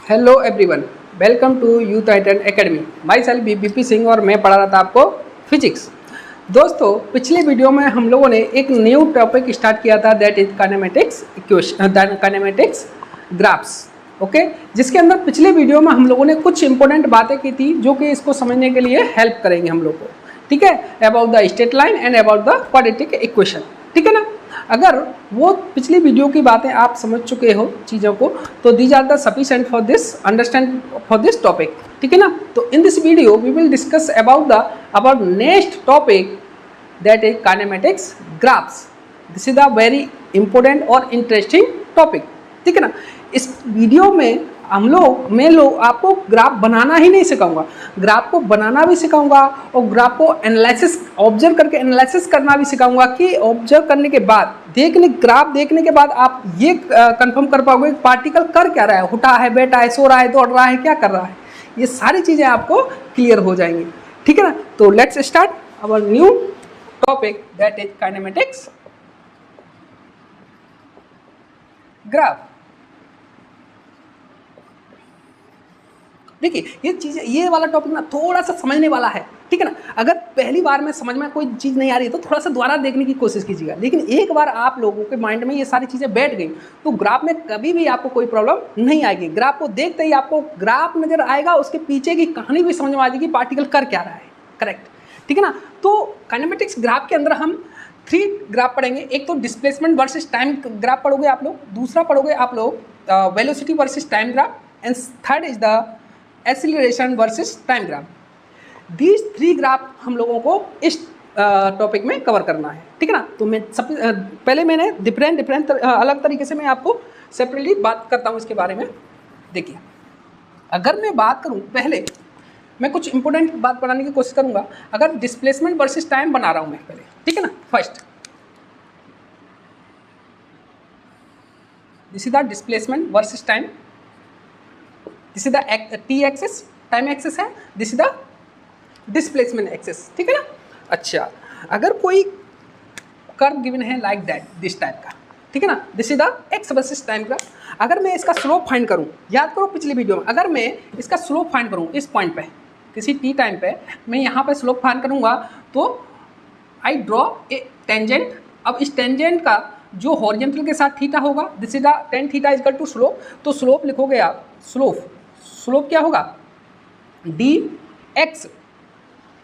Hello everyone, welcome to Youth Titan Academy. Myself B P Singh और मैं पढ़ा रहा था आपको फिजिक्स। दोस्तों, पिछले वीडियो में हम लोगों ने एक न्यू टॉपिक स्टार्ट किया था, that is kinematics equation, kinematics graphs. Okay, जिसके अंदर पिछले वीडियो में हम लोगों ने कुछ इंपॉर्टेंट बातें की थी जो कि इसको समझने के लिए हेल्प करेंगे हम लोग को। ठीक है, about the straight line and about the quadratic equation. ठीक है ना। अगर वो पिछली वीडियो की बातें आप समझ चुके हो चीज़ों को, तो these are the sufficient for this understand for this topic. ठीक है ना। तो in this video we will discuss about next topic, that is kinematics graphs. This is the very important और इंटरेस्टिंग टॉपिक। ठीक है ना। इस वीडियो में मैं आपको ग्राफ बनाना ही नहीं सिखाऊंगा, ग्राफ को बनाना भी सिखाऊंगा और ग्राफ को एनालिसिस, ऑब्जर्व करके एनालिसिस करना भी सिखाऊंगा कि ऑब्जर्व करने के बाद, ग्राफ देखने के बाद आप ये कंफर्म कर पाओगे कि पार्टिकल कर क्या रहा है, उठा है, बैठा है, सो रहा है, दौड़ रहा है, क्या कर रहा है। ये सारी चीज़ें आपको क्लियर हो जाएंगी। ठीक है ना। तो let's start our new topic, that is kinematics graph. देखिए, ये वाला टॉपिक ना थोड़ा सा समझने वाला है। ठीक है ना। अगर पहली बार में समझ में कोई चीज़ नहीं आ रही है तो थोड़ा सा दोबारा देखने की कोशिश कीजिएगा, लेकिन एक बार आप लोगों के माइंड में ये सारी चीज़ें बैठ गई तो ग्राफ में कभी भी आपको कोई प्रॉब्लम नहीं आएगी। ग्राफ को देखते ही आपको ग्राफ नजर आएगा, उसके पीछे की कहानी भी समझ में आ जाएगी, पार्टिकल कर क्या रहा है। करेक्ट। ठीक है ना। तो काइनेमेटिक्स ग्राफ के अंदर हम 3 ग्राफ पढ़ेंगे। एक तो डिस्प्लेसमेंट वर्सेस टाइम ग्राफ पढ़ोगे आप लोग, दूसरा पढ़ोगे आप लोग velocity versus time graph, and third is the acceleration versus time graph. These 3 graph हम लोगों को इस टॉपिक में कवर करना है। ठीक है ना। तो मैं पहले मैंने डिफरेंट अलग तरीके से मैं आपको सेपरेटली बात करता हूँ इसके बारे में। देखिए, अगर मैं बात करूँ, पहले मैं कुछ इंपॉर्टेंट बात बनाने की कोशिश करूँगा। अगर डिस्प्लेसमेंट वर्सेस टाइम बना रहा हूँ मैं पहले, ठीक है ना। First this is the displacement versus time, this is the t axis, time axis है, this is the displacement axis. ठीक है ना। अच्छा, अगर कोई कर्व गिवन है लाइक दैट, दिस टाइप का, ठीक है ना, this is the x versus time का। अगर मैं इसका स्लोप फाइंड करूं, याद करो पिछली वीडियो में, अगर मैं इसका स्लोप फाइंड करूं इस पॉइंट पे, किसी टी टाइम पे मैं यहाँ पे स्लोप फाइंड करूंगा तो आई ड्रॉ ए टेंजेंट। अब इस टेंजेंट का जो हॉरिजॉन्टल के साथ थीटा होगा, this is the tan theta is equal to slope. तो स्लोप लिखोगे आप, स्लोप क्या होगा, डी एक्स।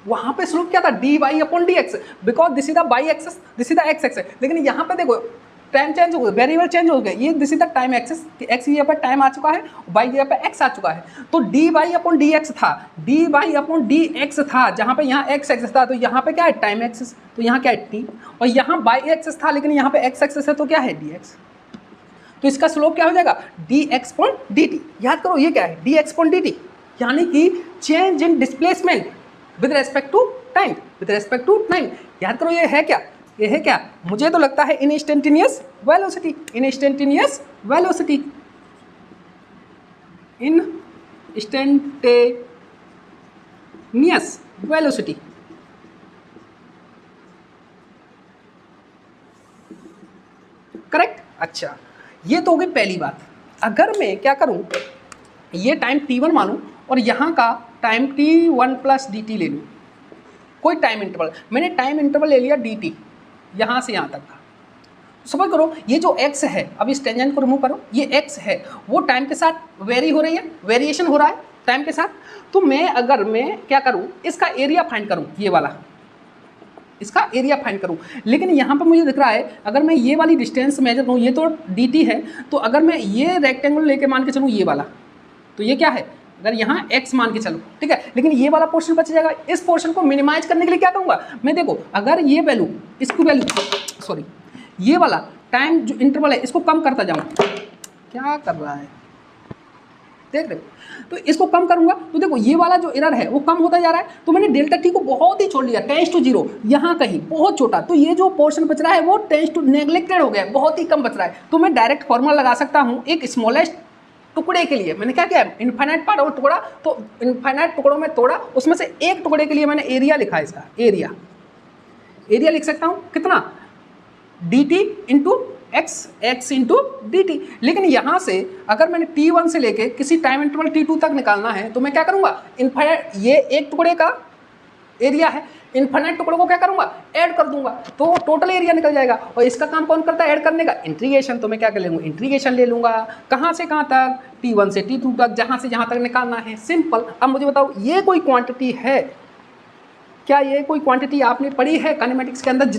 वहां पे स्लोप क्या था, d y upon d x, because this is the y axis, this is the x axis. लेकिन यहाँ पे देखो टाइम चेंज हो गया, वेरिएबल चेंज हो गया। ये this is the time axis, x यहाँ पे टाइम आ चुका है, वाई यहाँ पे एक्स आ चुका है। तो d y upon d x था, d y upon d x था, जहाँ पे यहाँ एक्स एक्सेस था, तो यहाँ पे क्या है, टाइम एक्सेस, तो यहाँ क्या है, टी। और यहाँ वाई एक्सेस था, लेकिन यहाँ पे एक्स एक्सेस है, तो क्या है, डी एक्स। तो इसका स्लोप क्या हो जाएगा, d x upon d t. याद करो ये क्या है, d x upon d t, यानी कि change in displacement with respect to time, with respect to time. याद करो ये है क्या, ये है क्या, मुझे तो लगता है instantaneous velocity, instantaneous velocity, instantaneous velocity. Correct. अच्छा, ये तो हो गई पहली बात। अगर मैं क्या करूं, ये टाइम t1 मानूं और यहाँ का टाइम t1 प्लस dt ले लूँ, कोई टाइम इंटरवल, मैंने टाइम इंटरवल ले लिया dt, यहाँ से यहाँ तक का। समझ करो, ये जो x है, अब इस टेंजेंट को रिमूव करो, ये x है, वो टाइम के साथ वेरी हो रही है, वेरिएशन हो रहा है टाइम के साथ। तो अगर मैं क्या करूँ, इसका एरिया फाइंड करूँ, ये वाला, इसका एरिया फाइंड करूं, लेकिन यहाँ पर मुझे दिख रहा है, अगर मैं ये वाली डिस्टेंस मेजर करूँ, ये तो dt है, तो अगर मैं ये रेक्टेंगल लेके मान के चलूँ ये वाला, तो ये क्या है, अगर यहाँ x मान के चलूँ, ठीक है, लेकिन ये वाला पोर्शन बच जाएगा। इस पोर्शन को मिनिमाइज करने के लिए क्या करूँगा मैं, देखो अगर ये वैल्यू, इसकी वैल्यू, सॉरी, ये वाला टाइम जो इंटरवल है इसको कम करता जाऊँ, क्या कर रहा है देख रहे हो, तो इसको कम करूंगा तो देखो ये वाला जो एरर है वो कम होता जा रहा है। तो मैंने डेल्टा टी को बहुत ही छोड़ लिया, टेंस टू 0, यहाँ कहीं बहुत छोटा, तो ये जो पोर्शन बच रहा है वो टेंस टू नेग्लेक्टेड हो गया, बहुत ही कम बच रहा है। तो मैं डायरेक्ट फॉर्मूला लगा सकता हूँ एक स्मॉलेस्ट टुकड़े के लिए। मैंने क्या किया, इन्फाइनाइट पार्ट और टुकड़ा, तो इन्फाइनाइट टुकड़ों में तोड़ा, उसमें से एक टुकड़े के लिए मैंने एरिया लिखा है। इसका एरिया लिख सकता हूँ कितना, dt into x into d T. लेकिन यहाँ से अगर मैंने T1 से लेके किसी टाइम इंटरवल T2 तक निकालना है तो मैं क्या करूँगा, इनफाइनाइट, ये एक टुकड़े का एरिया है, इनफाइनाइट टुकड़ों को क्या करूँगा, ऐड कर दूंगा तो टोटल एरिया निकल जाएगा। और इसका काम कौन करता है, ऐड करने का, इंटीग्रेशन। तो मैं क्या कर लूँगा, इंटीग्रेशन ले लूँगा, कहाँ से कहाँ तक, T1 से T2 तक, जहाँ से जहाँ तक निकालना है, सिंपल। अब मुझे बताओ ये कोई क्वांटिटी है क्या, ये कोई क्वांटिटी आपने पढ़ी है काइनेमेटिक्स के अंदर,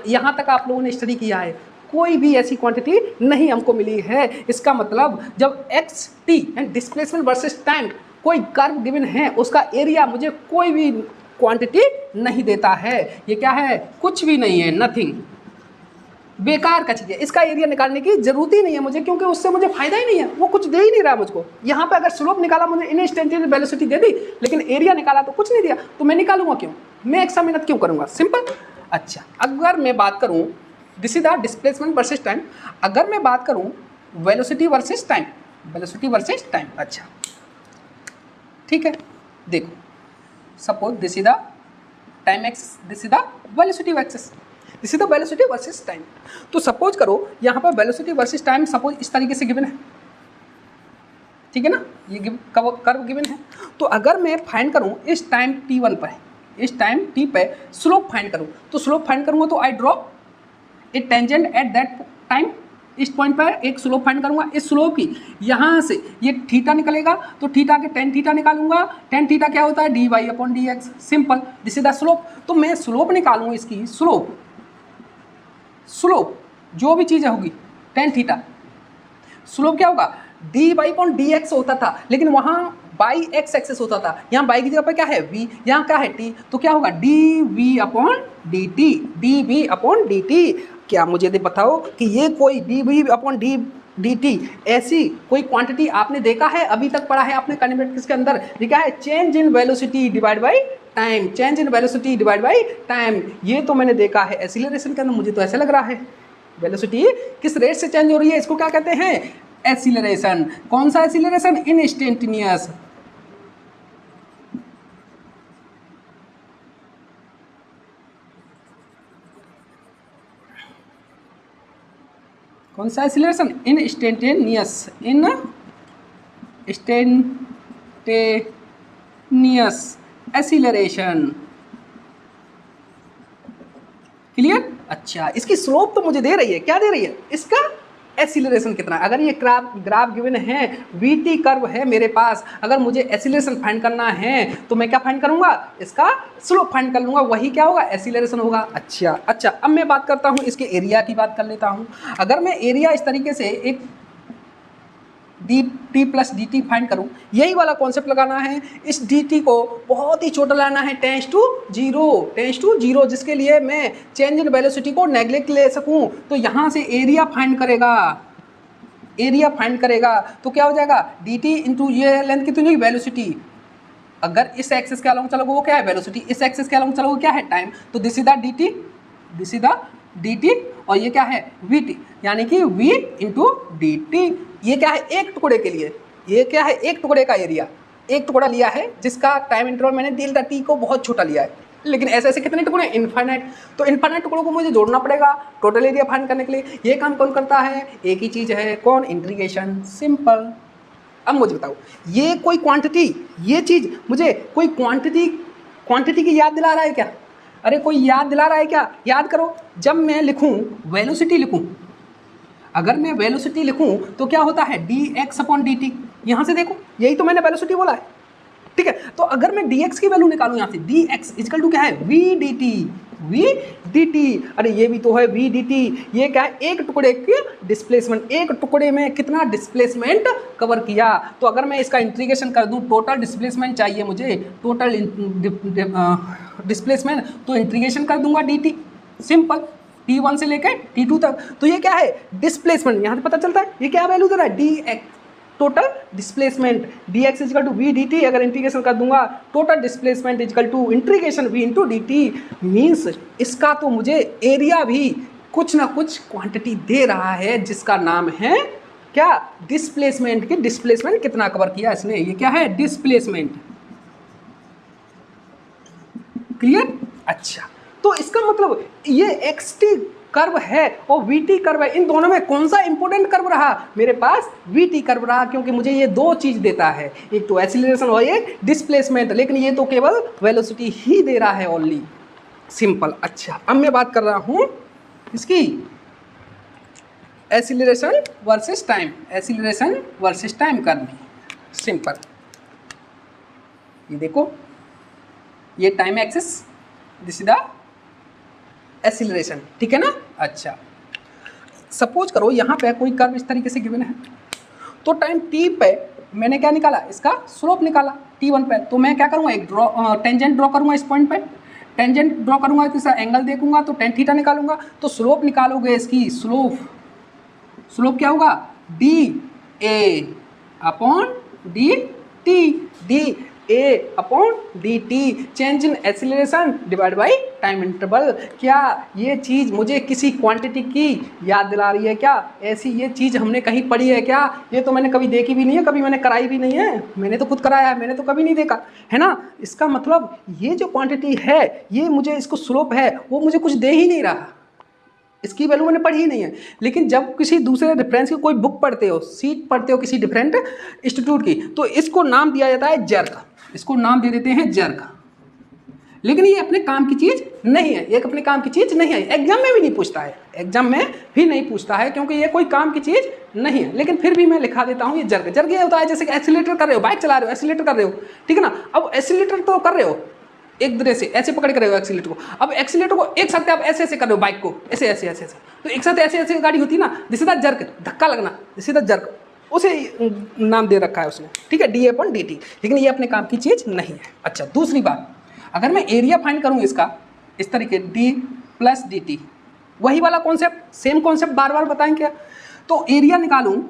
यहाँ तक आप लोगों ने स्टडी किया है, कोई भी ऐसी क्वांटिटी नहीं हमको मिली है। इसका मतलब जब x T displacement versus time कोई कर्व गिवन है, उसका एरिया मुझे कोई भी क्वांटिटी नहीं देता है। ये क्या है, कुछ भी नहीं है, नथिंग, बेकार का चीज़ है। इसका एरिया निकालने की जरूरत ही नहीं है मुझे, क्योंकि उससे मुझे फायदा ही नहीं है, वो कुछ दे ही नहीं रहा मुझको। यहाँ पे अगर स्लोप निकाला मुझे इंस्टेंटेनियस वेलोसिटी दे दी, लेकिन एरिया निकाला तो कुछ नहीं दिया, तो मैं निकालूंगा क्यों, मैं एक्स्ट्रा मेहनत क्यों करूँगा, सिंपल। अच्छा, अगर मैं बात करूँ, this is the displacement versus time. अगर मैं बात करूँ velocity versus time, velocity versus time, अच्छा ठीक है, देखो suppose this is the time axis, this is the velocity axis, this is the velocity versus time. तो सपोज करो यहाँ पर वेलोसिटी वर्सेस टाइम सपोज इस तरीके से गिवन है, ठीक है ना, ये कर्व गिवन है। तो अगर मैं फाइंड करूँ इस टाइम T1 पर, इस टाइम T पे स्लोप फाइंड करूँ, तो स्लोप फाइंड करूँगा तो I drop a tangent at that time, इस पॉइंट पर एक स्लोप फाइंड करूंगा। इस स्लोप की यहाँ से ये थीटा निकलेगा, तो थीटा के टेन थीटा निकालूंगा, टेन थीटा क्या होता है, dy upon dx, simple, this is the slope. तो मैं स्लोप निकालूंगा, इसकी स्लोप, स्लोप जो भी चीज़ होगी टेन थीटा, स्लोप क्या होगा, dy अपॉन dx होता था, लेकिन वहाँ बाई एक्स एक्सेस होता था, यहाँ बाई की जगह पर क्या है v, यहाँ क्या है t, तो क्या होगा dv upon dt, dv upon dt। क्या मुझे बताओ कि ये कोई dv अपॉन dt ऐसी कोई क्वांटिटी आपने देखा है, अभी तक पढ़ा है आपने काइनेमेटिक्स के अंदर, लिखा है change in velocity divide by time, change in velocity divide by time, ये तो मैंने देखा है। एक्सीलरेशन के अंदर मुझे तो ऐसा लग रहा है वेलोसिटी किस रेट से चेंज हो रही है, इसको क्या कहते हैं, एक्सीलरेशन। कौन सा एक्सीलरेशन, इंस्टेंटेनियस। कौन सा acceleration, instantaneous, instantaneous acceleration, clear. अच्छा, इसकी स्लोप तो मुझे दे रही है, क्या दे रही है, इसका एक्सीलरेशन कितना। अगर ये ग्राफ गिवन है, वीटी कर्व है मेरे पास, अगर मुझे एक्सीलरेशन फाइंड करना है तो मैं क्या फाइंड करूंगा, इसका स्लोप फाइंड कर लूंगा, वही क्या होगा, एक्सीलरेशन होगा। अच्छा, अब मैं बात करता हूँ इसके एरिया की, बात कर लेता हूँ। अगर मैं एरिया इस तरीके से एक dt प्लस dt फाइंड करूँ, यही वाला कॉन्सेप्ट लगाना है, इस dt को बहुत ही छोटा लाना है, टेंस टू जीरो, जिसके लिए मैं चेंज इन वेलोसिटी को नेग्लेक्ट ले सकूँ। तो यहाँ से एरिया फाइंड करेगा, तो क्या हो जाएगा, dt इंटू ये लेंथ कितनी, वेलोसिटी। अगर इस एक्सिस के अलॉन्ग चलोगे वो क्या है, वेलोसिटी, इस एक्सिस के अलॉन्ग चलोगे क्या है, टाइम। तो दिस इज द dt, और ये क्या है, vt, यानी कि v इंटू dt। ये क्या है, एक टुकड़े के लिए, ये क्या है, एक टुकड़े का एरिया, एक टुकड़ा लिया है जिसका टाइम इंटरवल मैंने डेल्टा टी को बहुत छोटा लिया है, लेकिन ऐसे ऐसे कितने टुकड़े, इनफाइनाइट। तो इनफाइनाइट टुकड़ों को मुझे जोड़ना पड़ेगा टोटल एरिया फाइंड करने के लिए। ये काम कौन करता है, एक ही चीज़ है, कौन, इंटीग्रेशन, सिंपल। अब मुझे बताओ, ये कोई क्वांटिटी, ये चीज़ मुझे कोई क्वांटिटी की याद दिला रहा है क्या, अरे कोई याद दिला रहा है क्या, याद करो। जब मैं लिखूँ वेलोसिटी लिखूँ, अगर मैं वेलोसिटी लिखूं तो क्या होता है, dx अपॉन dt, यहाँ से देखो यही तो मैंने वेलोसिटी बोला है, ठीक है। तो अगर मैं dx की वैल्यू निकालूं यहाँ से, dx इक्वल टू क्या है, v dt, अरे ये भी तो है v dt, ये क्या है, एक टुकड़े की डिस्प्लेसमेंट, एक टुकड़े में कितना डिस्प्लेसमेंट कवर किया। तो अगर मैं इसका इंटीग्रेशन कर दूं, टोटल डिस्प्लेसमेंट चाहिए मुझे, टोटल डिस्प्लेसमेंट, तो इंटीग्रेशन कर दूंगा dt, सिंपल, T1 से लेकर T2 तक। तो ये क्या है, डिस्प्लेसमेंट, यहाँ से पता चलता है ये क्या वैल्यू दे रहा है, dx, total displacement, dx is equal to v dt। अगर इंटीग्रेशन कर दूंगा, total displacement is equal to integration v into dt, means इसका तो मुझे एरिया भी कुछ ना कुछ क्वांटिटी दे रहा है, जिसका नाम है क्या, डिस्प्लेसमेंट। की डिस्प्लेसमेंट कितना कवर किया इसने, ये क्या है, डिस्प्लेसमेंट, क्लियर। अच्छा, तो इसका मतलब ये xt कर्व है और वीटी कर्व है, इन दोनों में कौन सा इंपॉर्टेंट कर्व रहा? मेरे पास वीटी कर्व रहा, क्योंकि मुझे ये दो चीज देता है, एक तो एक्सीलरेशन और एक डिस्प्लेसमेंट, लेकिन ये तो केवल वेलोसिटी ही दे रहा है ओनली। सिंपल। अच्छा, अब मैं बात कर रहा हूं इसकी acceleration versus time, acceleration versus time करनी। सिंपल, ये देखो, ये time axis, this is the acceleration, ठीक है ना। अच्छा, सपोज करो यहाँ पे कोई कर्व इस तरीके से गिवन है, तो टाइम t पे मैंने क्या निकाला? इसका स्लोप निकाला t1 पे। तो मैं क्या करूँगा? एक टेंजेंट ड्रॉ करूँगा इस पॉइंट पे, टेंजेंट ड्रॉ करूँगा तो इसका एंगल देखूंगा तो tan थीटा निकालूंगा। तो स्लोप निकालोगे इसकी, स्लोप क्या होगा? D A upon d t, D A upon d T, change in acceleration divide by time interval. क्या ये चीज़ मुझे किसी क्वांटिटी की याद दिला रही है क्या? ऐसी ये चीज़ हमने कहीं पढ़ी है क्या? ये तो मैंने कभी देखी भी नहीं है, कभी मैंने कराई भी नहीं है, मैंने तो खुद कराया है, मैंने तो कभी नहीं देखा है ना। इसका मतलब ये जो क्वांटिटी है, ये मुझे इसको स्लोप है, वो मुझे कुछ दे ही नहीं रहा, इसकी वैल्यू मैंने पढ़ी ही नहीं है। लेकिन जब किसी दूसरे रेफरेंस की कोई बुक पढ़ते हो, सीट पढ़ते हो किसी डिफरेंट इंस्टीट्यूट की, तो इसको नाम दिया जाता है जर्क, इसको नाम दे देते हैं जर्क। लेकिन ये अपने काम की चीज़ नहीं है, एक अपने काम की चीज़ नहीं है, एग्जाम में भी नहीं पूछता है, एग्जाम में भी नहीं पूछता है, क्योंकि ये कोई काम की चीज़ नहीं है। लेकिन फिर भी मैं लिखा देता हूँ ये जर्क। जर्क ये होता है जैसे कि एक्सीलेटर कर रहे हो, बाइक चला रहे हो, एक्सीलेटर कर रहे हो, ठीक है ना। अब एक्सीलेटर तो कर रहे हो एक तरह से, ऐसे पकड़ कर रहे हो एक्सीलेटर को। अब एक्सीलेटर को एक साथ आप ऐसे ऐसे कर रहे हो, बाइक को ऐसे ऐसे ऐसे ऐसे, तो एक साथ ऐसे ऐसे गाड़ी होती है ना, दिस इज द जर्क, धक्का लगना, दिस इज द जर्क, उसे नाम दे रखा है उसने, ठीक है, डी अपॉन डी टी। लेकिन ये अपने काम की चीज़ नहीं है। अच्छा, दूसरी बात, अगर मैं एरिया फाइंड करूँ इसका इस तरीके डी प्लस डी टी, वही वाला कॉन्सेप्ट, सेम कॉन्सेप्ट बार बार बताएं क्या? तो एरिया निकालूं,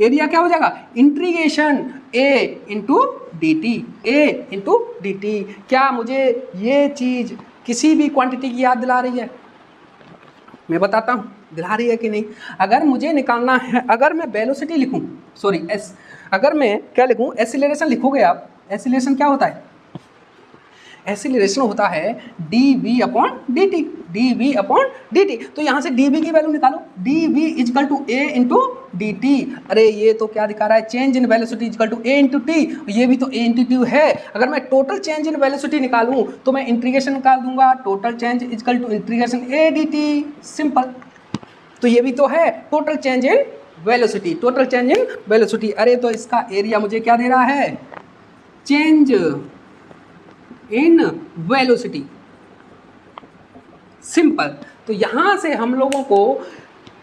एरिया क्या हो जाएगा? इंटीग्रेशन ए इंटू डी टी, ए इंटू डी टी। क्या मुझे ये चीज़ किसी भी क्वांटिटी की याद दिला रही है? मैं बताता हूँ दिला रही है कि नहीं। अगर मुझे निकालना है, अगर मैं वेलोसिटी लिखूँ, सॉरी एस, अगर मैं क्या लिखूँ? एक्सीलरेशन लिखोगे आप, एक्सीलरेशन क्या होता है? एक्सीलरेशन होता है d v upon d t, d v upon d t. तो यहाँ से डी वी की वैल्यू निकालो, d v is equal to a into d t. अरे ये तो क्या दिखा रहा है? Change in velocity is equal to a into t, ये भी तो ए इंटू टी है। अगर मैं टोटल चेंज इन वेलोसिटी निकालूं तो मैं इंटीग्रेशन निकाल दूंगा, total change is equal to integration a d t, simple. तो ये भी तो है total change in velocity, total change in velocity. अरे तो इसका एरिया मुझे क्या दे रहा है? Change in velocity, simple. तो यहां से हम लोगों को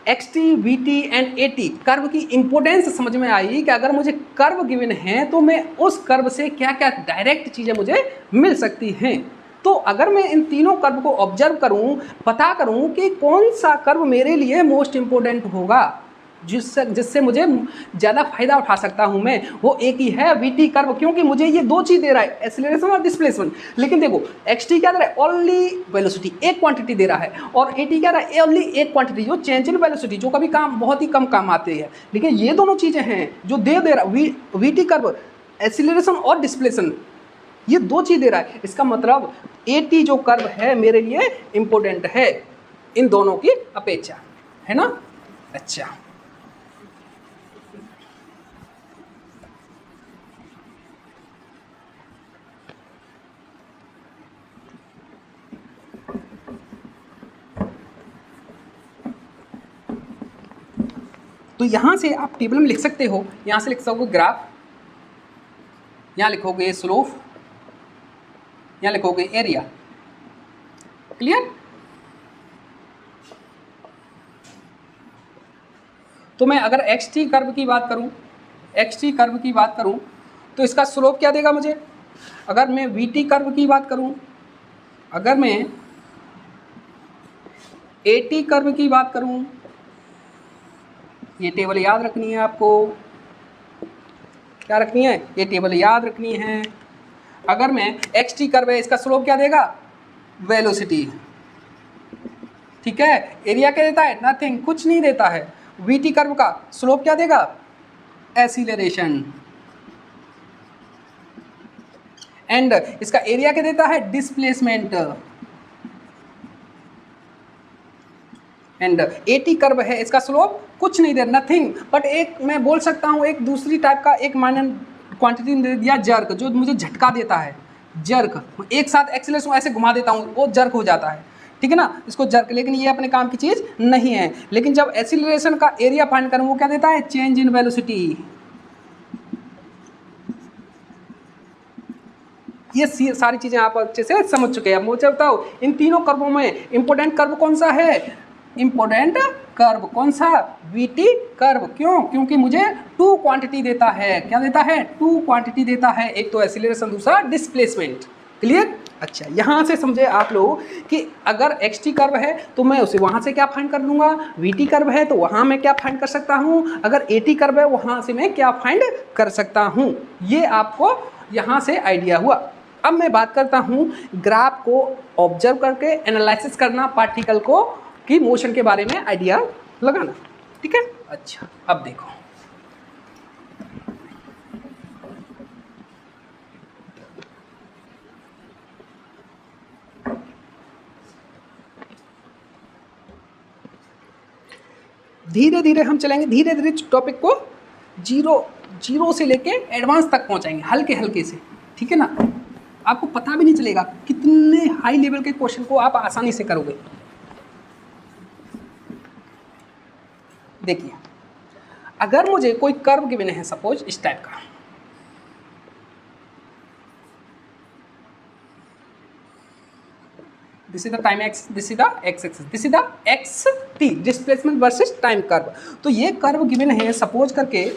x t, v t and a t curve की इंपोर्टेंस समझ में आई कि अगर मुझे कर्व गिवन है तो मैं उस कर्व से क्या क्या डायरेक्ट चीज़ें मुझे मिल सकती हैं। तो अगर मैं इन तीनों कर्व को ऑब्जर्व करूं, पता करूं कि कौन सा कर्व मेरे लिए मोस्ट इंपोर्टेंट होगा, जिससे मुझे ज़्यादा फायदा उठा सकता हूं मैं, वो एक ही है वी टी कर्व, क्योंकि मुझे ये दो चीज़ दे रहा है, एक्सीलरेशन और डिस्प्लेसमेंट। लेकिन देखो एक्स टी क्या दे रहा है? ओनली वेलोसिटी, एक क्वांटिटी दे रहा है, और ए टी क्या रहा है? ओनली एक क्वांटिटी, जो चेंज इन वेलोसिटी, जो कभी काम बहुत ही कम काम आते हैं। लेकिन ये दोनों चीज़ें हैं जो दे रहा वी टी कर्व, एक्सीलरेशन और डिस्प्लेसमेंट, ये दो चीज़ दे रहा है। इसका मतलब ए टी जो कर्व है मेरे लिए इंपॉर्टेंट है इन दोनों की अपेक्षा, है ना। अच्छा, तो यहाँ से आप टेबल में लिख सकते हो, यहाँ से लिख सकोगे ग्राफ, यहाँ लिखोगे स्लोप, यहाँ लिखोगे एरिया, क्लियर। तो मैं अगर एक्स टी कर्व की बात करूँ, एक्स टी कर्व की बात करूँ तो इसका स्लोप क्या देगा मुझे? अगर मैं वी टी कर्व की बात करूँ, अगर मैं ए टी कर्व की बात करूँ, ये टेबल याद रखनी है आपको, क्या रखनी है? ये टेबल याद रखनी है। अगर मैं एक्स टी कर्व है, इसका स्लोप क्या देगा? वेलोसिटी, ठीक है। एरिया क्या देता है? नथिंग, कुछ नहीं देता है। वी टी कर्व का स्लोप क्या देगा? एक्सीलरेशन। एंड इसका एरिया क्या देता है? डिस्प्लेसमेंट। एंड एटी कर्व है, इसका स्लोप कुछ नहीं दे, नथिंग, बट एक मैं बोल सकता हूँ एक दूसरी टाइप का एक माइनर क्वांटिटी दे दिया जर्क, जो मुझे झटका देता है, जर्क, एक साथ एक्सीलरेशन ऐसे घुमा देता हूँ वो जर्क हो जाता है, ठीक है ना, इसको जर्क, लेकिन ये अपने काम की चीज़ नहीं है। लेकिन जब एक्सीलरेशन का एरिया फाइंड करूँ वो क्या देता है, चेंज इन वेलोसिटी। ये सारी चीज़ें आप अच्छे से समझ चुके हैं। अब मुझे बताओ इन तीनों कर्वों में इंपॉर्टेंट कर्व कौन सा है, इंपॉर्टेंट कर्व कौन सा, वीटी कर्व। क्यों, क्योंकि मुझे टू क्वांटिटी देता है, क्या देता है, टू क्वांटिटी देता है, एक तो एक्सीलरेशन दूसरा डिस्प्लेसमेंट। क्लियर। अच्छा, यहाँ से समझे आप लोग कि अगर एक्स टी कर्व है तो मैं उसे वहाँ से क्या फाइंड कर लूँगा, वी टी कर्व है तो वहाँ मैं क्या फाइंड कर सकता हूँ, अगर ए टी कर्व है वहाँ से मैं क्या फाइंड कर सकता हूँ। ये आपको यहाँ से आइडिया हुआ। अब मैं बात करता हूँ ग्राफ को ऑब्जर्व करके एनालिसिस करना, पार्टिकल को की मोशन के बारे में आइडिया लगाना, ठीक है। अच्छा, अब देखो धीरे धीरे हम चलेंगे, धीरे धीरे टॉपिक को जीरो से लेके एडवांस तक पहुंचाएंगे, हल्के हल्के से, ठीक है ना। आपको पता भी नहीं चलेगा कितने हाई लेवल के क्वेश्चन को आप आसानी से करोगे। देखिए, अगर मुझे कोई कर्व गिवन है सपोज इस टाइप का, this is the time x, this is the x axis, this is the x T, displacement versus time curve. तो ये कर्व गिवन है सपोज करके,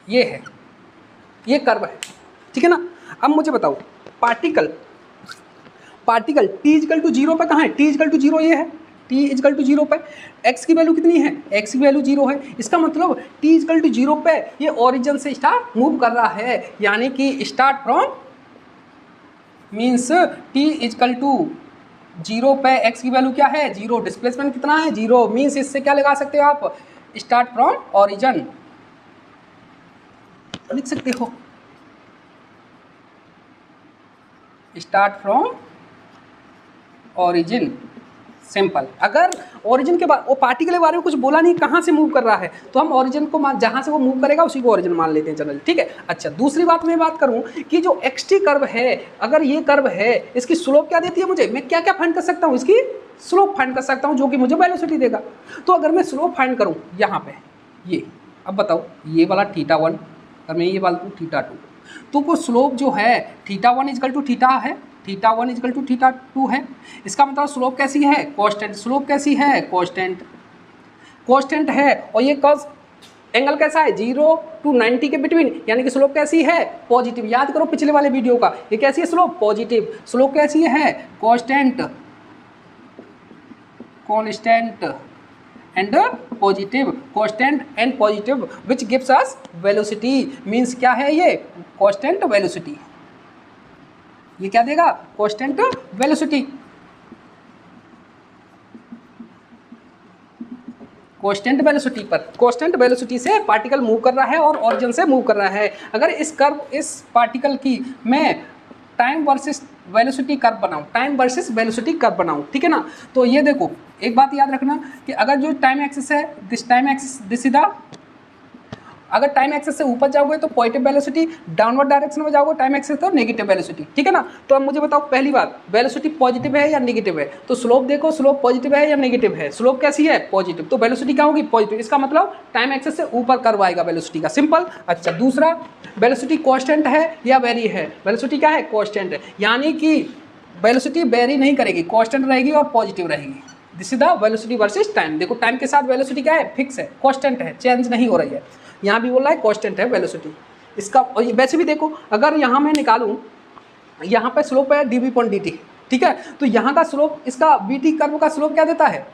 ये है, ये कर्व है, ठीक है ना। अब मुझे बताओ particle t is equal to zero पे कहाँ है, टी इजकल टू जीरो ये है, टी इजकल टू जीरो पे एक्स की वैल्यू कितनी है, एक्स की वैल्यू जीरो है। इसका मतलब टी इजकल टू जीरो पे ये ओरिजिन से स्टार्ट मूव कर रहा है, यानी कि start from means t is equal to zero पे एक्स की वैल्यू क्या है, जीरो, डिस्प्लेसमेंट कितना है, जीरो, मीन्स इससे क्या लगा सकते हो आप, स्टार्ट फ्रॉम ओरिजिन लिख सकते हो, स्टार्ट फ्रॉम ओरिजिन, सिंपल। अगर ओरिजिन के बाद वो पार्टिकल के बारे में कुछ बोला नहीं, कहाँ से मूव कर रहा है, तो हम ओरिजिन को जहाँ से वो मूव करेगा उसी को ओरिजिन मान लेते हैं जनरली, ठीक है। अच्छा, दूसरी बात मैं बात करूँ कि जो एक्स टी कर्व है, अगर ये कर्व है इसकी स्लोप क्या देती है मुझे, मैं क्या क्या फाइंड कर सकता हूँ, इसकी स्लोप फाइंड कर सकता हूँ जो कि मुझे वेलोसिटी देगा। तो अगर मैं स्लोप फाइंड करूँ यहाँ पे ये, अब बताओ ये वाला θ1 और मैं ये वाला θ2, तो वो स्लोप जो है θ1 इजकल टू थीटा है, θ1 इजकल टू θ2 है। इसका मतलब स्लोप कैसी है, कांस्टेंट, स्लोप कैसी है, कांस्टेंट है। और ये कॉस एंगल कैसा है, 0 to 90 के बिटवीन, यानी कि स्लोप कैसी है, पॉजिटिव। याद करो पिछले वाले वीडियो का, ये कैसी है स्लोप, पॉजिटिव। स्लोप कैसी है, constant and positive, constant and positive which gives us velocity, means क्या है ये, कांस्टेंट वेलोसिटी। ये क्या देगा, कांस्टेंट वेलोसिटी। कांस्टेंट वेलोसिटी पर, कांस्टेंट वेलोसिटी से पार्टिकल मूव कर रहा है और ओरिजिन से मूव कर रहा है। अगर इस पार्टिकल की मैं टाइम वर्सेस वेलोसिटी कर्व बनाऊं, टाइम वर्सेस वेलोसिटी कर्व बनाऊं, ठीक है ना। तो ये देखो एक बात याद रखना कि अगर जो टाइम एक्सिस है, this time axis, this is the, अगर टाइम एक्सिस से ऊपर जाओगे तो पॉजिटिव वेलोसिटी, डाउनवर्ड डायरेक्शन में जाओगे टाइम एक्सिस तो नेगेटिव वेलोसिटी, ठीक है ना। तो अब मुझे बताओ पहली बात, वेलोसिटी पॉजिटिव है या नेगेटिव है, तो स्लोप देखो, स्लोप पॉजिटिव है या नेगेटिव है, स्लोप कैसी है, पॉजिटिव, तो वेलोसिटी क्या होगी, पॉजिटिव। इसका मतलब टाइम एक्सिस से ऊपर कर्व आएगा वेलोसिटी का, सिंपल। अच्छा, दूसरा, वेलोसिटी कांस्टेंट है या वेरी है, वेलोसिटी क्या है, कांस्टेंट है, यानी कि वेलोसिटी वेरी नहीं करेगी, कांस्टेंट रहेगी और पॉजिटिव रहेगी। This is the velocity versus time. देखो टाइम के साथ वेलोसिटी क्या है, फिक्स है, कांस्टेंट है, चेंज नहीं हो रही है। यहाँ भी बोल रहा है कांस्टेंट है वेलोसिटी इसका। और वैसे भी देखो, अगर यहाँ मैं निकालूँ, यहाँ पे स्लोप है dv/dt, ठीक है, तो यहाँ का स्लोप, इसका bt कर्व का स्लोप क्या देता है,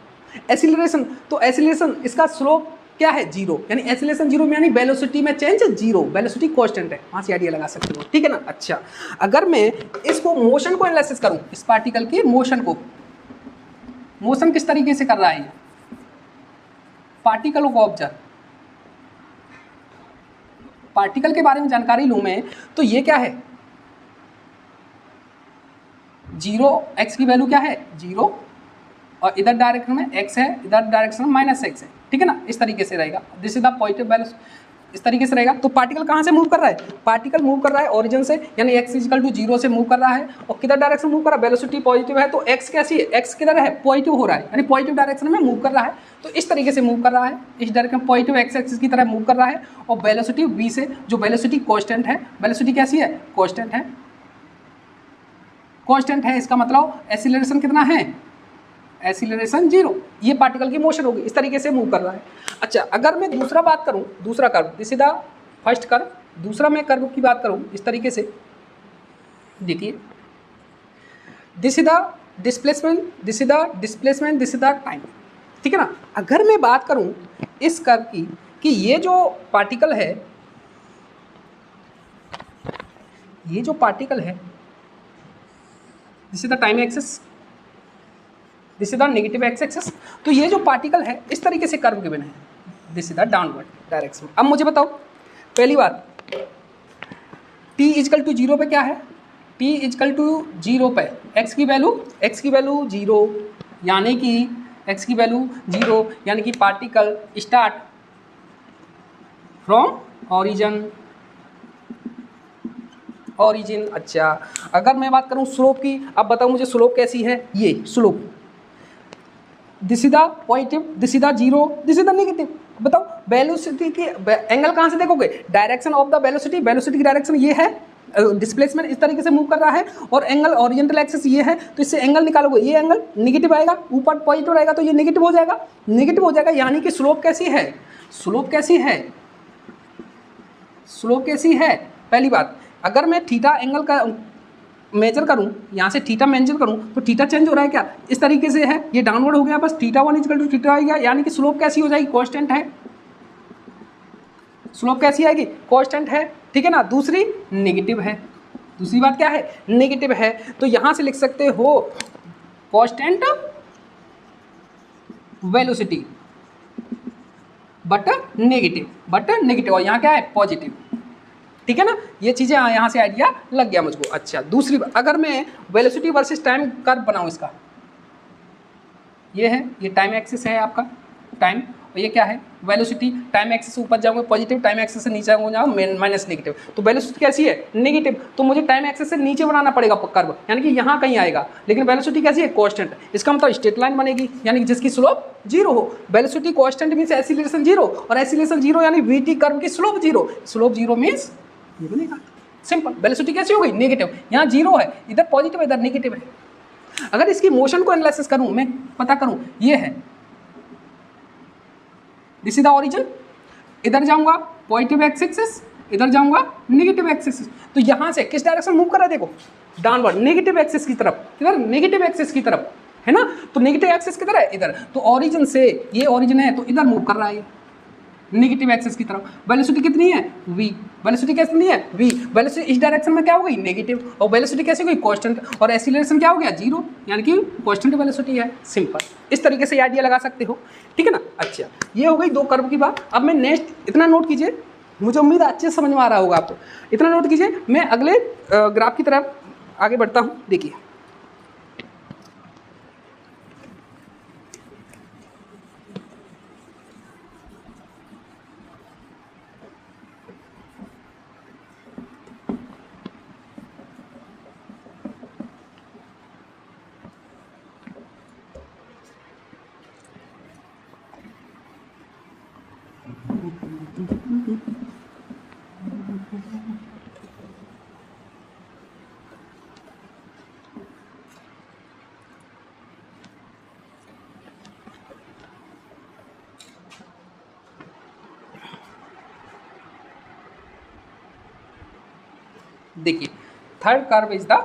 एक्सीलरेशन, तो एक्सीलरेशन इसका स्लोप क्या है, जीरो, यानी एक्सीलरेशन जीरो, यानी वेलोसिटी में चेंज जीरो, वेलोसिटी कांस्टेंट है, वहाँ से आइडिया लगा सकते हो, ठीक है ना। अच्छा, अगर मैं इसको मोशन को एनालिसिस करूँ, इस पार्टिकल की मोशन को, मोशन किस तरीके से कर रहा है, पार्टिकल को ऑब्जर्व, पार्टिकल के बारे में जानकारी लूँ मैं, तो ये क्या है, जीरो, एक्स की वैल्यू क्या है, जीरो, और इधर डायरेक्शन में x है, इधर डायरेक्शन में -x है, ठीक है ना, इस तरीके से रहेगा। This is the positive velocity, इस तरीके से रहेगा। तो पार्टिकल कहाँ से मूव कर रहा है? पार्टिकल मूव कर रहा है ओरिजिन से, यानी x = 0 से मूव कर रहा है। और किधर डायरेक्शन मूव कर रहा है? वेलोसिटी पॉजिटिव है, तो x कैसी है? x किधर है? पॉजिटिव हो रहा है, यानी पॉजिटिव डायरेक्शन में मूव कर रहा है। तो इस तरीके से मूव कर रहा है, इस डायरेक्शन में पॉजिटिव x एक्सिस की तरह मूव कर रहा है। और वेलोसिटी v से, जो वेलोसिटी कांस्टेंट है, वेलोसिटी कैसी है? कांस्टेंट है, कांस्टेंट है। इसका मतलब एक्सीलरेशन कितना है? एक्सीलरेशन 0। ये पार्टिकल की मोशन होगी, इस तरीके से मूव कर रहा है। अच्छा, अगर मैं दूसरा बात करूं, दूसरा curve, this is the first curve, दूसरा मैं कर्व की बात करूं इस तरीके से, देखिए, this is the displacement, this is the displacement, this is the time, ठीक है ना। अगर मैं बात करूं इस कर्व की कि ये जो पार्टिकल है, ये जो पार्टिकल है, this is the time axis, this is the negative x axis. तो ये जो पार्टिकल है इस तरीके से कर्व गिवन है, this is the downward direction. अब मुझे बताओ, पहली बात, t = 0 पे क्या है? t = 0 पे x की वैल्यू 0, यानी कि x की वैल्यू 0, यानी कि पार्टिकल स्टार्ट फ्रॉम ओरिजिन। अच्छा, अगर मैं बात करूं स्लोप की, अब बताओ मुझे स्लोप कैसी है? ये slope, this is the positive, this is the 0, this is the negative. बताओ वेलोसिटी की एंगल कहाँ से देखोगे? Direction of the velocity, velocity की डायरेक्शन ये है, डिस्प्लेसमेंट इस तरीके से मूव कर रहा है, और एंगल ओरिएंटल एक्सिस ये है, तो इससे एंगल निकालोगे, ये एंगल नेगेटिव आएगा, ऊपर पॉजिटिव रहेगा तो ये नेगेटिव हो जाएगा, नेगेटिव हो जाएगा। यानी कि स्लोप कैसी है? स्लोप कैसी है? स्लोप कैसी है? पहली बात, अगर मैं थीटा एंगल का मेजर करूं, यहाँ से थीटा मेजर करूं, तो थीटा चेंज हो रहा है क्या? इस तरीके से है, ये डाउनवर्ड हो गया, बस θ1 = θ आ गया, यानी कि स्लोप कैसी हो जाएगी? कांस्टेंट है। स्लोप कैसी आएगी? कांस्टेंट है, ठीक है ना। दूसरी नेगेटिव है, दूसरी बात क्या है? नेगेटिव है। तो यहाँ से लिख सकते हो कांस्टेंट वेलोसिटी बट नेगेटिव, और यहाँ क्या है? पॉजिटिव, ठीक है ना। ये चीज़ें यहाँ से आइडिया लग गया मुझको। अच्छा, दूसरी, अगर मैं वेलोसिटी वर्सेस टाइम कर्व बनाऊँ इसका, ये है, ये टाइम एक्सिस है आपका, टाइम, और ये क्या है? वेलोसिटी। टाइम एक्सिस से ऊपर जाऊँगा पॉजिटिव, टाइम एक्सिस से नीचे जाऊँगा माइनस नेगेटिव। तो वेलोसिटी कैसी है? नेगेटिव। तो मुझे टाइम एक्सिस से नीचे बनाना पड़ेगा कर्व, यानी कि यहाँ कहीं आएगा, लेकिन वेलोसिटी कैसी है? कांस्टेंट। इसका मतलब स्ट्रेट लाइन बनेगी, यानी कि जिसकी स्लोप 0 हो। वेलोसिटी कांस्टेंट मीन्स एक्सीलरेशन 0, और एक्सीलरेशन 0 यानी वीटी कर्व की स्लोप 0, स्लोप 0 मीन्स ये बनेगा। सिंपल। वेलोसिटी कैसी हो गई? नेगेटिव। यहाँ 0 है, इधर पॉजिटिव है, इधर नेगेटिव है। अगर इसकी मोशन को एनालिसिस करूं, मैं पता करूं, ये है, दिस इज द ओरिजिन, इधर जाऊंगा पॉजिटिव एक्स एक्सिस, इधर जाऊंगा नेगेटिव एक्स एक्सिस। तो यहाँ से किस डायरेक्शन मूव कर रहा है? देखो, डाउनवर्ड, नेगेटिव एक्सिस की तरफ। किधर? नेगेटिव एक्सिस की तरफ, है ना। तो नेगेटिव एक्सिस किधर है? इधर। तो ओरिजिन से, ये ओरिजिन है, तो इधर मूव कर रहा है, नेगेटिव एक्सिस की तरफ। वेलोसिटी कितनी है? v। वेलोसिटी कितनी है? v। वेलोसिटी इस डायरेक्शन में क्या हो गई? नेगेटिव। और वेलोसिटी कैसे हो गई? कांस्टेंट। और एक्सीलरेशन क्या हो गया? 0, यानी कि कांस्टेंट वेलोसिटी है। सिंपल। इस तरीके से आइडिया लगा सकते हो, ठीक है ना। अच्छा, ये हो गई 2 कर्व की बात। अब मैं नेक्स्ट, इतना नोट कीजिए, मुझे उम्मीद है अच्छे से समझ में आ रहा होगा आपको। इतना नोट कीजिए, मैं अगले ग्राफ की तरफ आगे बढ़ता हूँ। देखिए, देखिए, third curve is the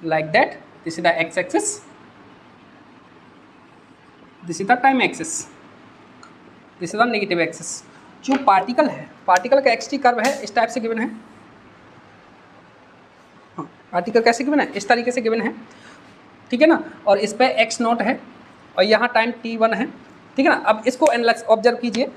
like that, this is the x axis, this is the time axis, this is the negative axis. जो पार्टिकल है, पार्टिकल का एक्स टी कर्व है, इस टाइप से गिवन है। हाँ, पार्टिकल कैसे गिवन है? इस तरीके से गिवन है, ठीक है ना। और इस पे x0 है, और यहाँ टाइम t1 है, ठीक है ना। अब इसको एनालाइज, ऑब्जर्व कीजिए,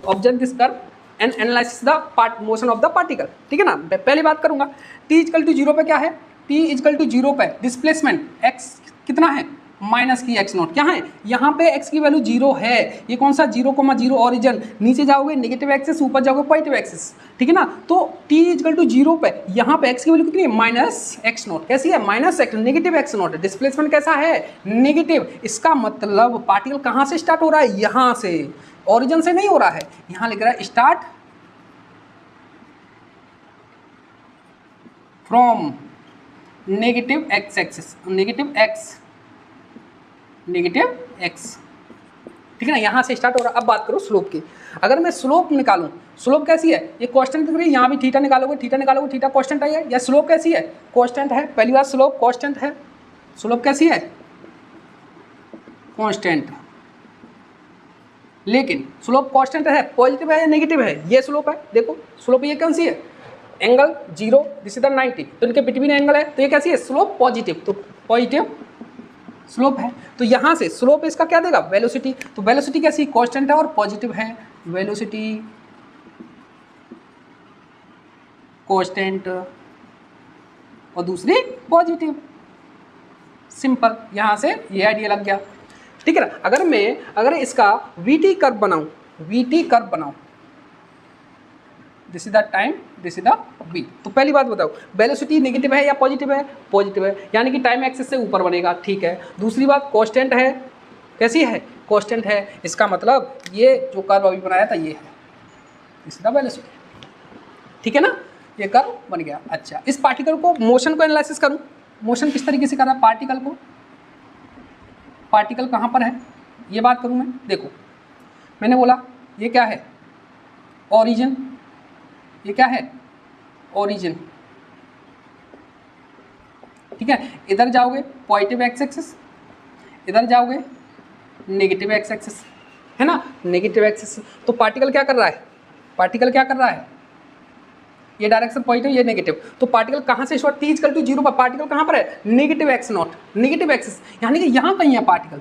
observe this curve and analyse the part motion of the particle, ठीक है ना। पहली बात करूंगा, t = 0 पे क्या है? t = 0 पे डिस्प्लेसमेंट x कितना है? माइनस की एक्स नॉट क्या है, यहाँ पे एक्स की वैल्यू 0 है, ये कौन सा 0,0 ओरिजिन, नीचे जाओगे नेगेटिव एक्सिस, ऊपर जाओगे पॉजिटिव एक्सिस, ठीक है ना। तो t इक्वल टू 0 पे यहाँ पे x की वैल्यू कितनी है, माइनस एक्स नॉट, कैसी है, minus x, negative x not, displacement कैसा है, नेगेटिव। इसका मतलब पार्टिकल कहाँ से स्टार्ट हो रहा है, यहाँ से, ओरिजिन से नहीं हो रहा है। यहाँ लिख रहा है start from negative x axis, negative x, ठीक है ना, यहाँ से स्टार्ट हो रहा है। अब बात करो स्लोप की, अगर मैं स्लोप निकालूं, स्लोप कैसी है, ये कांस्टेंट दिख रही है, यहाँ भी थीटा निकालोगे, थीटा कांस्टेंट है, या स्लोप कैसी है, कांस्टेंट है। पहली बात स्लोप कांस्टेंट है, स्लोप कैसी है, कांस्टेंट। लेकिन स्लोप कांस्टेंट है, पॉजिटिव है या नेगेटिव है, ये स्लोप है, देखो स्लोप ये कौन सी है, एंगल 0, दिस इज द 90, तो इनके बिटवीन एंगल है, तो ये कैसी है, स्लोप पॉजिटिव, तो पॉजिटिव स्लोप है। तो यहाँ से स्लोप इसका क्या देगा, वेलोसिटी, तो वेलोसिटी कैसी, कांस्टेंट है और पॉजिटिव है, वेलोसिटी कांस्टेंट और दूसरी पॉजिटिव, सिंपल, यहाँ से ये आइडिया लग गया, ठीक है ना। अगर इसका वीटी कर्व बनाऊं, this is the time, this is the v, तो पहली बात बताओ वेलोसिटी नेगेटिव है या पॉजिटिव है, पॉजिटिव है, यानी कि टाइम एक्सिस से ऊपर बनेगा, ठीक है। दूसरी बात कांस्टेंट है, कैसी है, कांस्टेंट है, इसका मतलब ये जो कर्व अभी बनाया था ये है, दिस इज द वेलोसिटी, ठीक है ना, ये कर्व बन गया। अच्छा, इस पार्टिकल को मोशन को एनालिसिस करूं, मोशन किस तरीके से कर रहा है पार्टिकल को, पार्टिकल कहाँ पर है, ये बात करूं मैं, देखो मैंने बोला ये क्या है, ओरिजिन, ये क्या है, ओरिजिन, ठीक है। इधर जाओगे पॉजिटिव एक्स एक्सिस, इधर जाओगे नेगेटिव एक्स एक्सिस, है ना, नेगेटिव एक्सिस। तो पार्टिकल क्या कर रहा है, ये डायरेक्शन पॉजिटिव, ये नेगेटिव, तो पार्टिकल कहाँ से शॉर्ट, t इक्वल टू 0 पर पार्टिकल कहाँ पर है, negative x naught, negative axis, यानी कि यहाँ कहीं है पार्टिकल,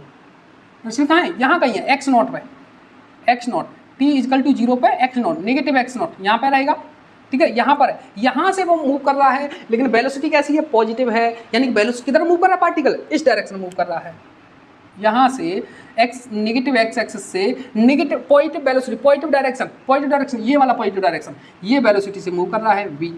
कहाँ है, यहाँ कहीं है, एक्स नॉट पे, x naught, t equal to 0 पे x naught, negative x naught यहाँ पे रहेगा, ठीक है, यहाँ पर है, यहाँ से वो मूव कर रहा है, लेकिन वेलोसिटी कैसी है, पॉजिटिव है, यानी कि वेलोसिटी किधर मूव कर रहा है पार्टिकल, इस डायरेक्शन मूव कर रहा है, यहाँ से एक्स नेगेटिव एक्स एक्सिस से negative positive velocity, positive direction, ये वाला पॉजिटिव डायरेक्शन, ये वेलोसिटी से मूव कर रहा है v,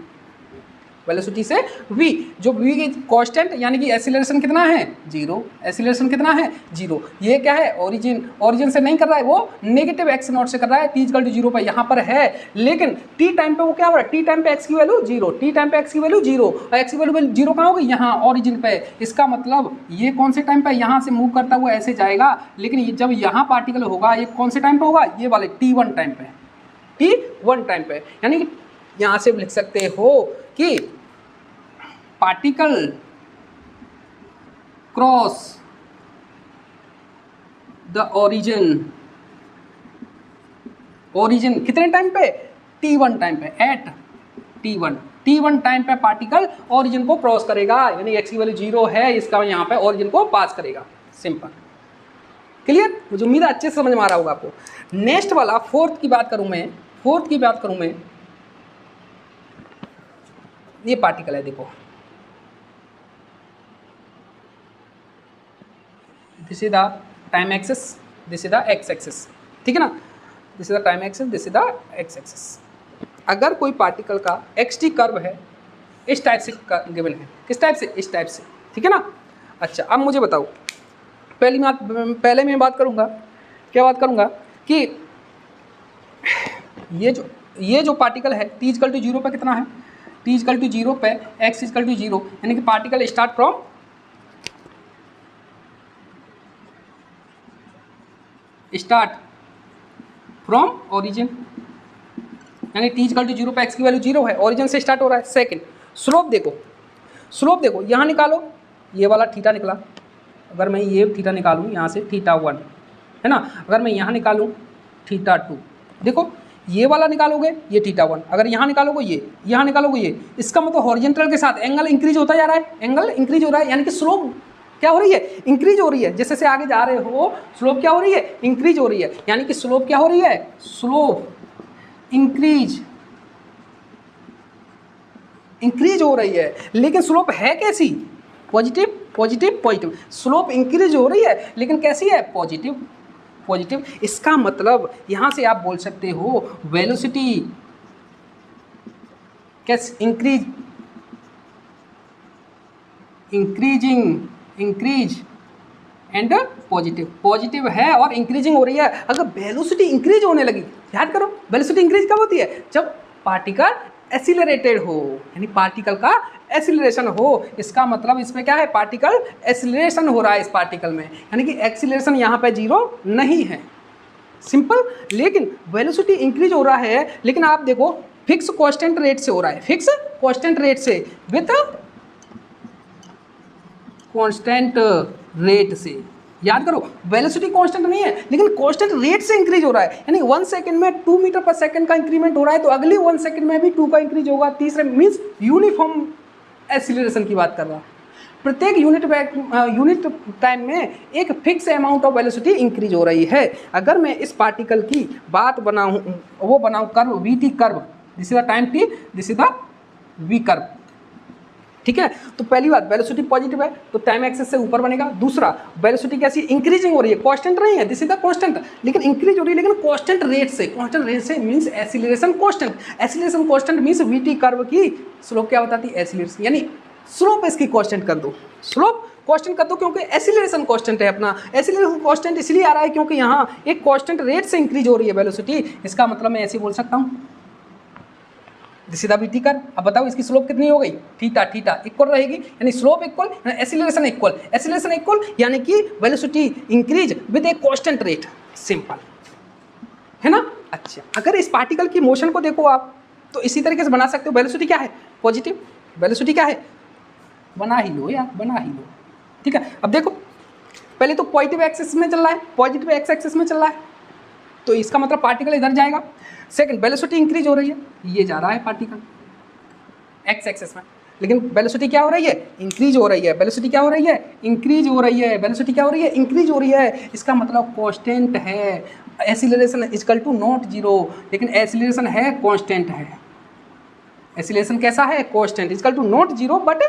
वेलोसिटी से v, जो v की कांस्टेंट यानी कि एक्सीलरेशन कितना है, 0, एक्सीलरेशन कितना है, 0, ये क्या है, ओरिजिन से नहीं कर रहा है, वो नेगेटिव एक्स नॉट से कर रहा है, t इक्वल टू 0 पर यहाँ पर है, लेकिन t टाइम पे वो क्या हो रहा है, t टाइम पे x की वैल्यू 0, t टाइम पे x की वैल्यू 0, और x की वैल्यू 0 कहाँ होगी, यहाँ ओरिजिन पे। इसका मतलब ये कौन से टाइम पे, यहाँ से मूव करता हुआ ऐसे जाएगा, लेकिन जब यहाँ पार्टिकल होगा ये कौन से टाइम पे होगा, ये वाले t1 टाइम पे, यानी कि यहाँ से लिख सकते हो कि पार्टिकल क्रॉस द ओरिजिन कितने टाइम पे, t1 टाइम पे, एट t1 टाइम पे पार्टिकल ओरिजिन को क्रॉस करेगा, यानी x की वैल्यू 0 है, इसका यहाँ पे ओरिजिन को पास करेगा, सिंपल, क्लियर, मुझे उम्मीद है अच्छे से समझ में आ रहा होगा आपको। नेक्स्ट वाला फोर्थ की बात करूं मैं, ये पार्टिकल है, देखो this is the time axis, this is the x axis, ठीक है ना, this is the time axis, this is the x axis. अगर कोई पार्टिकल का xt कर्व है, इस टाइप से गिवन है, किस टाइप से, इस टाइप से, ठीक है ना। अच्छा, अब मुझे बताओ, पहले मैं बात करूंगा, क्या बात करूंगा कि ये जो पार्टिकल है t इक्वल टू 0 पे कितना है, t इक्वल टू 0 पे x इक्वल टू 0, यानी कि पार्टिकल स्टार्ट फ्रॉम ओरिजिन, यानी t इक्वल टू 0 पे x की वैल्यू 0 है, ओरिजिन से स्टार्ट हो रहा है। सेकंड, स्लोप देखो, यहाँ निकालो, ये वाला थीटा निकला, अगर मैं ये थीटा निकालूँ यहाँ से θ1, है ना, अगर मैं यहाँ निकालूँ θ2, देखो ये वाला निकालोगे ये θ1, अगर यहाँ निकालोगे यहाँ निकालोगे ये, इसका मतलब हॉरिजॉन्टल के साथ एंगल इंक्रीज होता जा रहा है, यानी कि स्लोप क्या हो रही है, इंक्रीज हो रही है, जैसे से आगे जा रहे हो स्लोप क्या हो रही है, इंक्रीज हो रही है, यानी कि स्लोप क्या हो रही है, स्लोप इंक्रीज हो रही है, लेकिन स्लोप है कैसी, positive positive positive, slope increase हो रही है लेकिन कैसी है, पॉजिटिव पॉजिटिव। इसका मतलब यहां से आप बोल सकते हो वेलोसिटी कैसे इंक्रीज एंड पॉजिटिव, पॉजिटिव है और इंक्रीजिंग हो रही है। अगर वेलोसिटी इंक्रीज होने लगी, याद करो वेलोसिटी इंक्रीज कब होती है, जब पार्टिकल एसिलरेटेड हो, यानी पार्टिकल का एसिलरेशन हो। इसका मतलब इसमें क्या है, पार्टिकल एसिलरेशन हो रहा है इस पार्टिकल में, यानी कि एक्सीलरेशन यहाँ पे जीरो नहीं है, सिंपल। लेकिन वेलोसिटी इंक्रीज हो रहा है, लेकिन आप देखो फिक्स कांस्टेंट रेट से हो रहा है, फिक्स कांस्टेंट रेट से, विथ कांस्टेंट रेट से। याद करो वेलोसिटी कांस्टेंट नहीं है लेकिन कांस्टेंट रेट से इंक्रीज हो रहा है, यानी 1 सेकंड में 2 मीटर पर सेकंड का इंक्रीमेंट हो रहा है, तो अगली 1 सेकंड में भी 2 का इंक्रीज होगा, तीसरे मीन्स यूनिफॉर्म एक्सीलरेशन की बात कर रहा है। प्रत्येक यूनिट टाइम में एक fix amount of velocity increase हो रही है। अगर मैं इस पार्टिकल की बात बनाऊं, वो बनाऊं curve v t curve, this is the time t, this is the v curve, ठीक है। तो पहली बात वेलोसिटी पॉजिटिव है तो टाइम एक्सिस से ऊपर बनेगा। दूसरा वेलोसिटी कैसी इंक्रीजिंग हो रही है, कांस्टेंट नहीं है, दिस इज द कांस्टेंट, लेकिन इंक्रीज हो रही है लेकिन कांस्टेंट रेट से। कांस्टेंट रेट से means acceleration constant, acceleration constant means VT curve की स्लोप क्या बताती है, एक्सीलरेशन, यानी स्लोप इसकी कांस्टेंट कर दो, स्लोप कांस्टेंट कर दो, क्योंकि एक्सीलरेशन कांस्टेंट है अपना। एक्सीलरेशन कांस्टेंट इसलिए आ रहा है क्योंकि यहाँ एक कांस्टेंट रेट से इंक्रीज हो रही है वेलोसिटी। इसका मतलब मैं ऐसे बोल सकता हूँ this is the VT curve. अब बताओ इसकी स्लोप कितनी हो गई, थीटा, थीटा इक्वल रहेगी, यानी slope equal, acceleration equal, acceleration equal, यानी कि velocity increase with a constant rate, simple है ना। अच्छा, अगर इस पार्टिकल की मोशन को देखो आप तो इसी तरीके से बना सकते हो। वेलोसिटी क्या है, पॉजिटिव, वेलोसिटी क्या है, बना ही लो यार, बना ही लो, ठीक है। अब देखो पहले तो पॉजिटिव एक्सिस में चल रहा है, पॉजिटिव एक्स एक्सिस में चल रहा है, तो इसका मतलब पार्टिकल इधर जाएगा। सेकंड वेलोसिटी इंक्रीज हो रही है, ये जा रहा है पार्टिकल एक्स एक्सिस में, लेकिन वेलोसिटी क्या हो रही है, इंक्रीज हो रही है। वेलोसिटी क्या हो रही है, इंक्रीज हो रही है। वेलोसिटी क्या हो रही है, इंक्रीज हो रही है। इसका मतलब कांस्टेंट है, acceleration equal to not zero, लेकिन एक्सीलरेशन है कांस्टेंट है। एक्सीलरेशन कैसा है, constant, equal to not zero but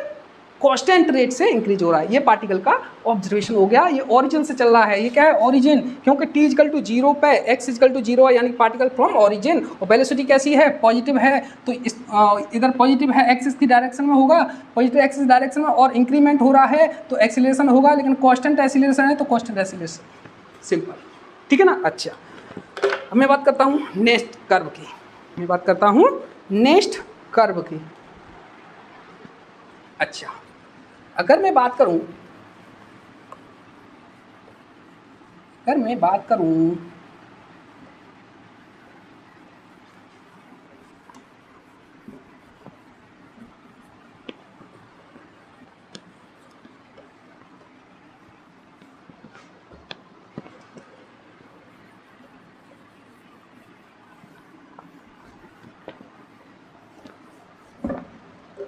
constant rate से इंक्रीज हो रहा है। ये पार्टिकल का ऑब्जर्वेशन हो गया। ये ओरिजिन से चल रहा है, ये क्या है, ओरिजिन, क्योंकि टी इक्वल टू जीरो पे एक्स इक्वल टू जीरो है, यानी पार्टिकल फ्रॉम ओरिजिन। और वेलोसिटी कैसी है, पॉजिटिव है, तो इस इधर पॉजिटिव है, एक्सिस की डायरेक्शन में होगा, पॉजिटिव एक्सिस डायरेक्शन में, और इंक्रीमेंट हो रहा है तो एक्सीलरेशन होगा, लेकिन कांस्टेंट एक्सीलरेशन है तो कांस्टेंट एक्सीलरेशन, सिंपल, ठीक है ना। अच्छा, अब मैं बात करता हूँ नेक्स्ट कर्व की, मैं बात करता हूँ नेक्स्ट कर्व की। अच्छा, अगर मैं बात करूं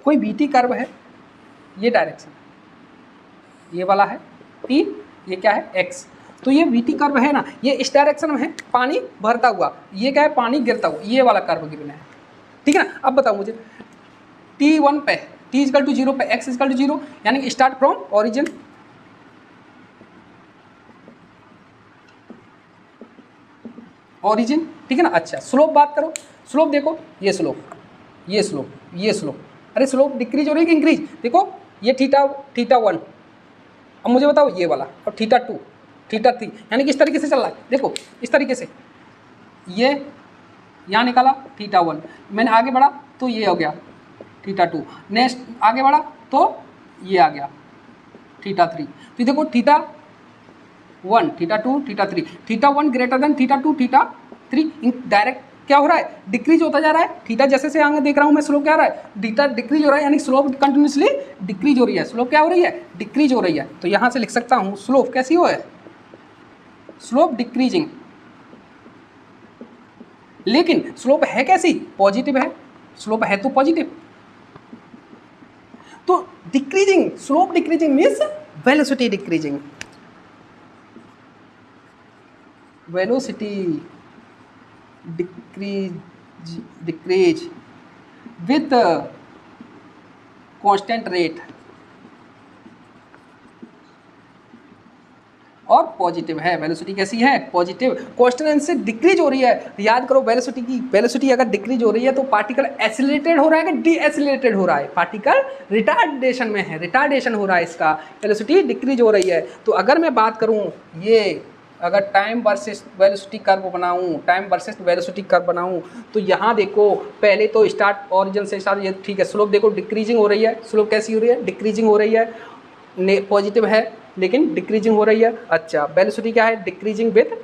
कोई बीटी कर्व है, ये डायरेक्शन, ये वाला है टी, ये क्या है एक्स, तो ये वीटी कर्व है ना, ये इस डायरेक्शन में है, पानी भरता हुआ, ये क्या है, पानी गिरता हुआ, ये वाला कर्व गिरना है, ठीक है ना। अब बताओ मुझे T1 पे, T इक्वल टू जीरो पे एक्स इक्वल टू जीरो, यानी कि स्टार्ट फ्रॉम ओरिजिन, ओरिजिन, ठीक है ना। अच्छा, स्लोप बात करो, स्लोप देखो, ये स्लोप, ये स्लोप, ये स्लोप, अरे स्लोप डिक्रीज हो रही है कि इंक्रीज, देखो ये थीटा 1, अब मुझे बताओ ये वाला, और थीटा 2, थीटा 3, यानी कि इस तरीके से चल रहा है, देखो इस तरीके से, ये यहाँ निकाला थीटा 1, मैंने आगे बढ़ा तो ये हो गया थीटा 2, नेक्स्ट आगे बढ़ा तो ये आ गया थीटा 3, तो देखो theta 1, theta 2, theta 3, theta 1 greater than theta 2, theta 3, direct क्या हो रहा है, डिक्रीज होता जा रहा है। थीटा जैसे से आगे देख रहा हूँ मैं, स्लोप क्या हो रहा है, थीटा डिक्रीज हो रहा है, यानी स्लोप कंटिन्यूसली डिक्रीज हो रही है, स्लोप क्या हो रही है, डिक्रीज हो रही है। तो यहाँ से लिख सकता हूँ स्लोप कैसी हो है, स्लोप डिक्रीजिंग, लेकिन स्लोप है कैसी, पॉजिटिव है, स्लोप है तो पॉजिटिव, तो decreasing, slope decreasing means velocity decreasing, velocity decrease with constant rate, और पॉजिटिव है। वेलोसिटी कैसी है? पॉजिटिव। कांस्टेंट से डिक्रीज हो रही है। याद करो वेलोसिटी की, वेलोसिटी अगर डिक्रीज हो रही है तो पार्टिकल एक्सीलरेटेड हो रहा है कि डी एक्सीलरेटेड हो रहा है? पार्टिकल रिटार्डेशन में है, रिटार्डेशन हो रहा है, इसका वेलोसिटी डिक्रीज हो रही है। तो अगर मैं बात करूँ, ये अगर टाइम वर्सेस वेलोसिटी कर्व बनाऊं, टाइम वर्सेस वेलोसिटी कर्व बनाऊं, तो यहाँ देखो पहले तो स्टार्ट ओरिजिन से स्टार्ट, ये ठीक है, स्लोप देखो डिक्रीजिंग हो रही है। स्लोप कैसी हो रही है? डिक्रीजिंग हो रही है। पॉजिटिव है लेकिन डिक्रीजिंग हो रही है। अच्छा, वेलोसिटी क्या है? Decreasing with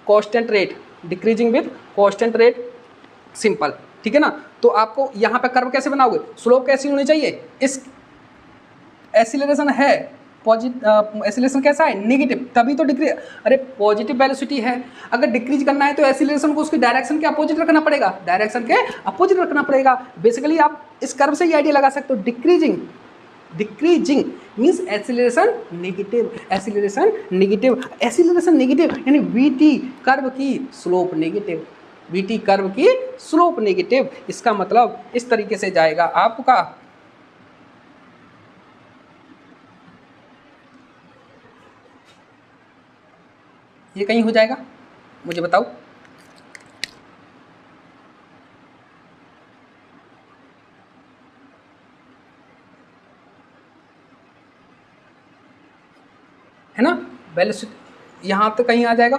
constant rate, decreasing with constant rate, simple, ठीक है ना। तो आपको यहाँ पे कर्व कैसे बनाओगे? स्लोप कैसी होनी चाहिए? इस एक्सीलरेशन है पॉजिटिव, एक्सीलरेशन कैसा है? नेगेटिव, तभी तो डिक्रीज। अरे पॉजिटिव वेलोसिटी है, अगर डिक्रीज करना है तो एक्सीलरेशन को उसकी डायरेक्शन के अपोजिट रखना पड़ेगा, डायरेक्शन के अपोजिट रखना पड़ेगा। बेसिकली आप इस कर्व से ही आइडिया लगा सकते हो। Decreasing, decreasing means acceleration negative, acceleration negative, acceleration negative यानी वीटी कर्व की स्लोप नेगेटिव, वीटी कर्व की स्लोप नेगेटिव। इसका मतलब इस तरीके से जाएगा आपका ये कहीं हो जाएगा, मुझे बताओ। है ना, वेलोसिटी यहाँ तो कहीं आ जाएगा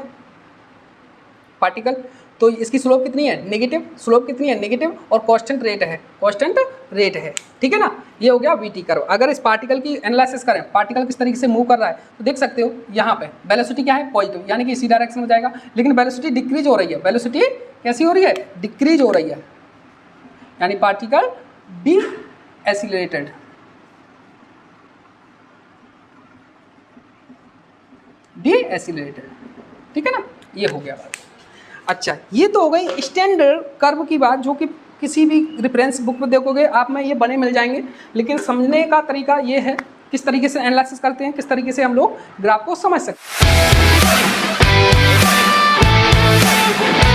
पार्टिकल। तो इसकी स्लोप कितनी है? नेगेटिव। स्लोप कितनी है? नेगेटिव। और कांस्टेंट रेट है, कांस्टेंट रेट है, ठीक है ना। ये हो गया वीटी कर्व। अगर इस पार्टिकल की एनालिसिस करें, पार्टिकल किस तरीके से मूव कर रहा है, तो देख सकते हो यहाँ पे वेलोसिटी क्या है? पॉजिटिव, यानी कि इसी डायरेक्शन में जाएगा। लेकिन वेलोसिटी डिक्रीज हो रही है। वेलोसिटी कैसी हो रही है? डिक्रीज हो रही है, यानी particle D accelerated, D accelerated, ठीक है ना। ये हो गया बात। अच्छा, ये तो हो गई स्टैंडर्ड कर्व की बात, जो कि किसी भी रेफरेंस बुक में देखोगे आप में ये बने मिल जाएंगे। लेकिन समझने का तरीका ये है, किस तरीके से एनालिसिस करते हैं, किस तरीके से हम लोग ग्राफ को समझ सकते हैं।